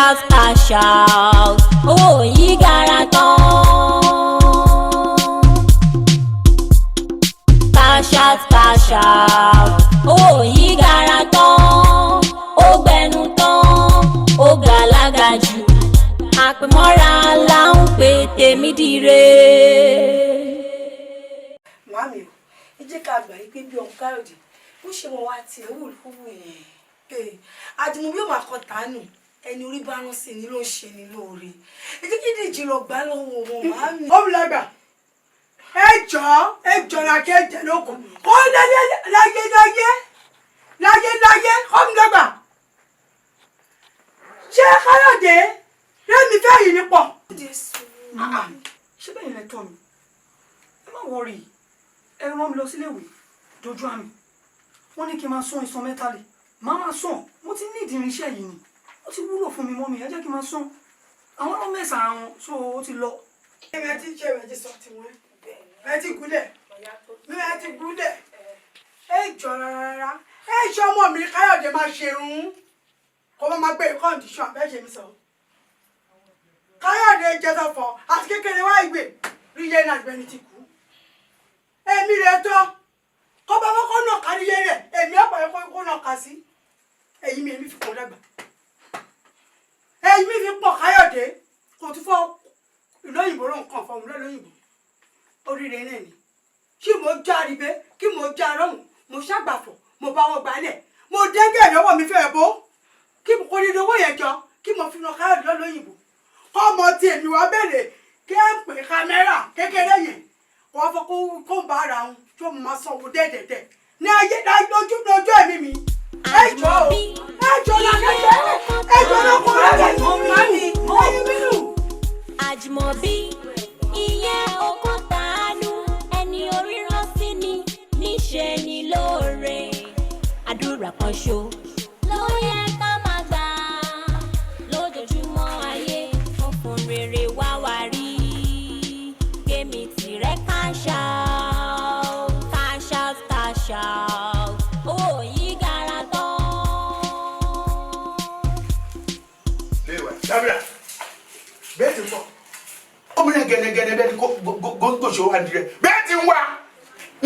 out, cash out. Owó yìí gara tán. Cash out, cash out. Owó yìí gara tán. Ó gbẹnu tán, ó gàlágà jù. Àpèmọ́ra là ń pè tèmi dire. Màmí, ẹ jẹ́ ká gbà yí pé bí ọ̀hún Káyọ̀dé bó ṣe mọ wá tiẹ̀ wù lówó yẹn. Àdìmú bí ó máa kọ tánù ẹni orí bá rán sí ni ló ń ṣe ni lóore. Ẹ jẹ́ kí Dèjì lọ gbá lọ́wọ́ wọn màmí. Ó lágbà ẹ jọ la kẹ́ jẹ lóko. Kó láyé kó mi lágbà. Ṣé Káyọ̀dé lẹ́mi fẹ́ yìí ní pọ̀? Ṣé bẹ́ẹ̀ ni ẹ tọ́ mi? Ẹ má wọrí ẹ rán mi lọ sílé ìwé dojú àmì wọ́n ní kí n máa sún iṣan mẹ́tàlì máa máa sún mo ti ní ìdí irinṣẹ́ yìí ni ó ti wúlò fún mi mọ́ mi ẹ jẹ́ kí n máa sún àwọn ọmọ mẹ́sàn ara wọn so ó ti lọ. ẹ ti ṣe ẹ ti sọ tiwọn ẹ ti gúnlẹ̀ ẹ ti gúnlẹ̀ ẹ jọ rárá ẹ ṣe ọmọ mi Káyọ̀dé máa ṣerun kó má máa gbé kọ́ndíṣọ̀n bẹ́ẹ̀ ṣe mi sọ Káyọ̀dé jẹ́ sọ̀fọ̀ àti kékeré wá ìgbé rí yẹn náà gbẹ́ni ti kú èmi rẹ̀ tọ́ kọ́ bá kọ́ náà kárí yé rẹ̀ èmi ọ̀pọ̀ ẹ̀kọ́ kó náà kà sí èyí mi èmi fi kọ́ dàgbà èyí mi fi pọ̀ Káyọ̀dé kò tún fọ́ ìlú òyìnbó ló ń kàn fọ́ òun lóyìnbó oríire náà ni kí mo já ribé kí mo já rọ̀hún mo ṣàgbàfọ̀ mo bá wọn gbálẹ̀ mo dẹ́gẹ̀ lọ́wọ́ mi fẹ́ bó kí mo kó nínú owó yẹn jọ kí mo fi ràn Káyọ̀dé lóyìnbó kọ́ ọmọ tí èmi wá bẹ̀rẹ̀ kí ẹ pè kámẹ́rà kékeré yẹn wọ́n fọ́ kó ń bá ara wọn tó máa sanwó dẹ́dẹ̀dẹ̀ ní ayé lójú ẹ̀mí mi. ẹjọ́ lọ́kọ́ rẹ̀ ẹ̀yìn mi nù. Àjùmọ̀bí ìyẹn okun tàánú ẹni oríran sí ni níṣẹ́ ni lóore. Àdúrà kan ṣo ló yẹ ká máa gbà lójoojúmọ́ ayé fúnfún rere wá wá rí. Kémi tìrẹ cash out, cash out, cash out. Owó yìí gara tán. Dábìrà bẹ́ẹ̀ ti ń bọ̀ ọmọdé gẹ́gẹ́gẹ́ bẹ́ẹ̀ ni gbòǹgbòṣó wà nìyẹn bẹ́ẹ̀ ti ń wá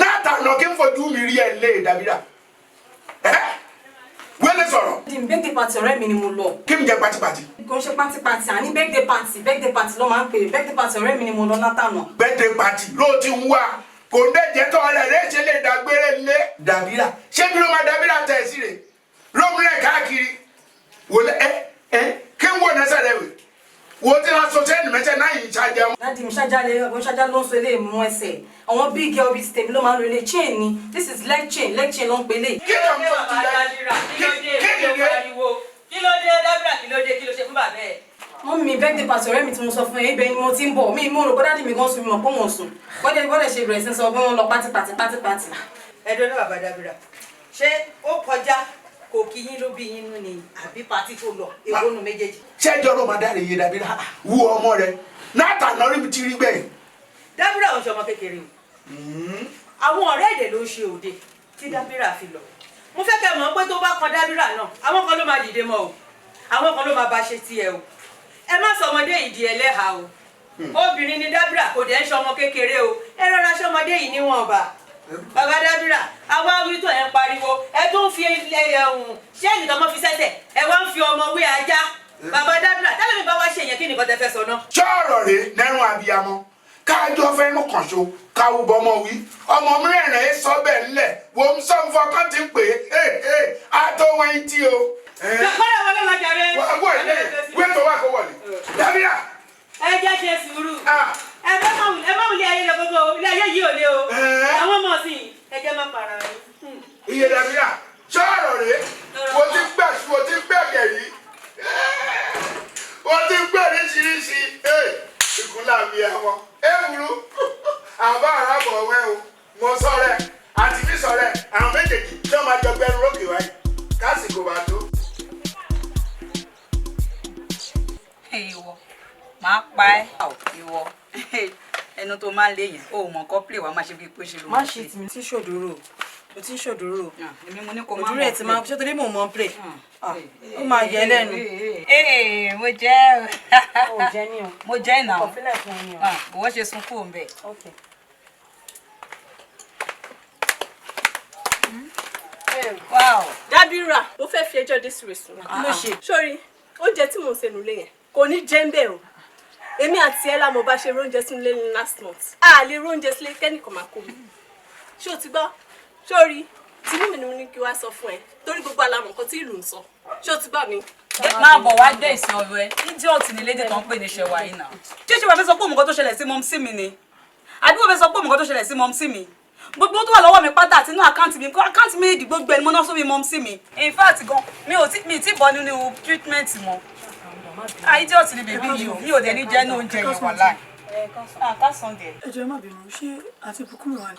látàná kí n fojú mi rí ẹ lé Dábìrà wẹ́lẹ̀ sọ̀rọ̀. birthday party ọ̀rẹ́ mi ni mo lọ. kí n jẹ pátipàti. kò ń ṣe pátipàti àní birthday party ló máa ń pè birthday party ọ̀rẹ́ mi ni mo lọ látàná. birthday party ló ti ń wá kò ń dẹ́jẹ́ tọ́ ọ̀rẹ́ rẹ̀ ṣe lè dàgbére lé Dábìrà ṣé bí ló máa Dábìrà tẹ̀ sí rè lómìnira káàkiri wò lẹ kí n wò nẹsẹ̀ rẹ̀ wè wo ti na sọ sẹ́ni mẹ́tẹ́ náà yìí ṣáájà mu. láti mi ṣáájà ló ń sọ eléyìí mú ẹsẹ̀ àwọn big girl bíi tèmi ló máa ń lo ilé chain ni this is leg chain ló ń pe lé. kí ló ń sọ ti dẹ kí ló dé Dábìrà kí ló ṣe fún bàbá ẹ. wọ́n mi birthday party ọ̀rẹ́ mi tí mo sọ fún ẹ ibẹ̀ ni mo ti ń bọ̀ mi mo rò pé dáàdì mi gan sun mi mọ̀ pé wọ́n sùn bọ́dẹ̀ ṣe bẹ̀rẹ̀ sí sọ pé wọ́n lọ pátipàti. ẹ̀dọ́ náà bàbá Dábìrà ṣé ó kọjá kò kí yín ló bí yín nú ni àbí pátí tó lọ èwo nu méjèèjì. ṣẹ́jọ́ ló máa dáre iye Dábìrà wú ọmọ rẹ látàná rí ti rí gbẹ̀yìn. Dábìrà ò ń ṣe ọmọ kékeré o àwọn ọ̀rẹ́ èdè ló ń ṣe òde tí Dábìrà fi lọ mo fẹ́ kẹ́ mọ̀ pé tó bá kan Dábìrà náà àwọn kan ló máa dìde mọ́ o àwọn kan ló máa bá ṣe tiẹ̀ o ẹ má sọ ọmọdé ìdí ẹlẹ́hà o obìnrin ni Dábìrà kò dẹ̀ ń ṣe ọmọ kékeré o ẹ rọra ṣe ọmọdé yìí níwọ̀nba bàbá Dábìrà àwa wíìtọ̀ ẹ̀ ń pariwo ẹ tó ń fi ṣé ẹnìkan mọ́ fi sẹ́sẹ̀ ẹ wá ń fi ọmọ wé ajá bàbá Dábìrà tẹ́lẹ̀ mi bá wá ṣe yẹn kí nìkan tẹ fẹ́ sọ náà. sọ̀rọ̀ rè nẹ́rùn abiyamọ kájọ fẹ́nu kànṣó káwọ́ bọ́mọ wí ọmọ mìíràn ẹ sọ bẹ́ẹ̀ ńlẹ̀ wò ń sọ fọkàn ti ń pè é àtọwọ́n tí o. kọ́lẹ̀ wọlé lọ́jà rẹ. wọ́n ilé wíwẹ̀ wà kó wọlé Dábìrà. ẹ jẹ́ ṣe sùúrù ẹ má wulẹ̀ ayé lọ gbogbo ilé ayé yìí ò lé o àwọn ọmọ ọ̀sìn ẹ jẹ́ má para rẹ. iye Dábìrà sọ̀rọ̀ rè wo ti gbẹ̀gẹ̀ yìí wo ti gbẹ̀ oríṣiríṣi ìkúnlẹ̀ àmì ẹ̀wọ̀n ewúro àbá àràbọ̀ ọ̀wẹ́ o mo sọ̀rẹ̀ àti fi sọ̀rẹ̀ àwọn méjèèjì tí wọ́n máa jọ gbẹnu lókè wáyé kásìkò bá tó. ìwọ máa pa ẹ́ ìwọ ẹnu tó máa ń lé yẹn o mọ̀ kọ́ plé wa máa ṣe bí pé ṣe ló má ṣe tìmí sí ṣòdòrò o ti ń ṣòdúró. Èmi mo ní kó máa òdúró ẹ̀ ti máa ṣé torí mò ń mọ play. Ó máa yẹ lẹ́nu. Mo jẹ́ Ó jẹ́ ní o. mo jẹ́ ìnáwó. Kọ̀fílẹ̀ fún ẹni o. Bọ̀wọ́ ṣe sunkún òun bẹ̀. Okay. Wow. Dábírà ó fẹ́ fi ẹjọ́ dé sùrè sùn. Kí ló ṣe? Sórí oúnjẹ tí mò ń ṣe nílé yẹn kò ní jẹ́ ń bẹ̀ o. Èmi àti ẹ̀ la mo bá ṣe róúnjẹ sínú ilé ní last month. A lè róúnjẹ sílé kẹ́nìkan máa kó mi. Ṣé o ti gbọ́? Sórí tinú mi ni mo ní kí wá sọ fún ẹ torí gbogbo àlàmọ̀ nǹkan tí ìlú ń sọ. Ṣé o ti gbọ́ mi? Máa bọ̀ wá dé ìsìn ọ̀rọ̀ ẹ. Idiot ni lédè tó ń pè ní ṣẹ̀wá yìí náà. Ṣé wàá fẹ́ sọ pé òmùgọ̀ tó ṣẹlẹ̀ sí mọ́mísí mi ni? Àbí wọ́n fẹ́ sọ pé òmùgọ̀ tó ṣẹlẹ̀ sí mọ́mísí mi? Gbogbo tó wà lọ́wọ́ mi pátá àti inú àkáǹtì mi ìdìgbò gbẹ ni mo ná sórí mọ́mísí mi. In fact gan, mi ti bọ́ nínú treatment mọ́. Idiot ni bèbí yìí o, mi ò dẹ̀ ní jẹ́ ní oúnjẹ yìí wà láì. Ká Sunday. ẹ jọ̀ọ́ má bínú ṣé àti Bùkúnmi wà ní.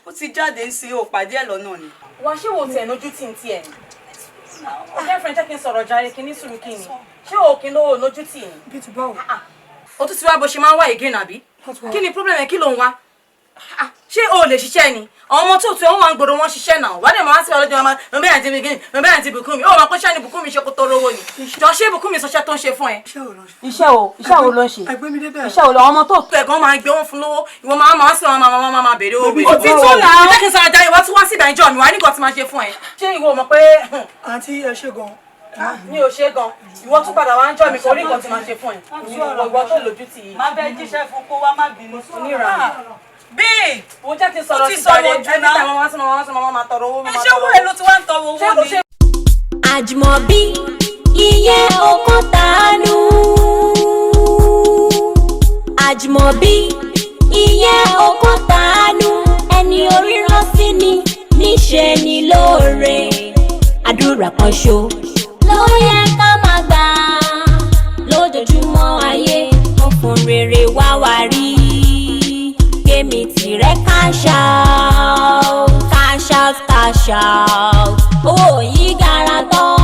Ó ti jáde ń sin o pàdé ẹ̀ lọ́nà ni. Wà ṣé wo tiẹ̀ lójú tí ń tiẹ̀ ni? Ọ̀gá friend jẹ́ kí n sọ̀rọ̀ jàre kí ní sùúrù kí ni? Ṣé o kì í lówó lójú tì ní? bí ti báwo. O tún ti wá bó ṣe máa ń wá again àbí? Kí ni problem ẹ kí ló ń wá? Ṣé o lè ṣiṣẹ́ ni? Àwọn ọmọ tó tu ẹ̀ wọ́n wá ń gbòòrò wọn ṣiṣẹ́ náà. Wádìí máa ń sí ọlọ́jọ́ ọmọ mi bẹ́ẹ̀ àti Bùkúnmi mi bẹ́ẹ̀ àti Bùkúnmi. Ó máa pẹ́ ṣáà ni Bùkúnmi ṣe kó tó rówó ni. Jọ ṣé Bùkúnmi sọṣẹ́ tó ń ṣe fún ẹ? iṣẹ́ wo ló ń ṣe. Iṣẹ́ wo ló ń ṣe? ẹgbẹ́ mi débẹ̀. Iṣẹ́ wo lọ ọmọ tó tu ẹ̀gán máa gbé wọn fún lówó. Ìwọ máa sí wọn máa béèrè owó. Bébí, Òtítọ́ báwo? náà. Jẹ́ kí n sọ̀rọ̀ jáde wá tí wọ́n sì ìdájọ́ mi wá nígbà tí máa ṣe fún ẹ. Ṣé ìwọ mọ̀ pé àǹtí ẹ ṣe gan. mi ò ṣe gan? Ìwọ tún padà wá ń jọ́ mi kò rí nǹkan tí máa ṣe fún ẹ. Ìwọ tó lójú tì í. Má bẹ́ẹ̀ jíṣẹ́ fún kó wá má bínú. Bíi Mo jẹ́ kí n sọ̀rọ̀ Ó ti sí sọ̀rọ̀ jáde. jù Every náà. time wọ́n wá máa tọrọ owó. ṣé owó ẹ ló ti wá ń tọrọ owó ni? Àjùmọ̀bí iye okun tánú. Àjùmọ̀bí iye okun tánú. Ẹni oríran sí ni níṣe ni lóore. Àdúrà kan ṣo ló yẹ ká máa gbà lójoojúmọ́ ayé. Wọ́n fún rere wá wá rí. Kémi tìrẹ cash out, cash out, cash out. Owó yìí gara tán.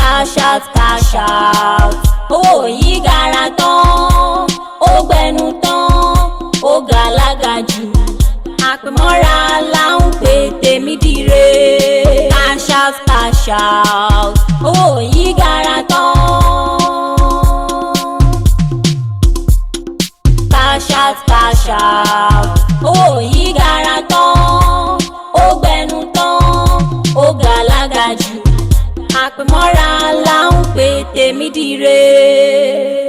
Cash out, cash out. Owó yìí gara tán. Ó gbẹnu tán. Ó gàlágà jù. Àpèmọ́ra là ń pè tèmi dire. Cash out, cash out. Owó yìí gara tán. Cash out, cash out. Owó yìí gara tán. Ó gbẹnu tán. Ó gàlágà jù. Àpèmọ́ra là ń pè tèmi dire.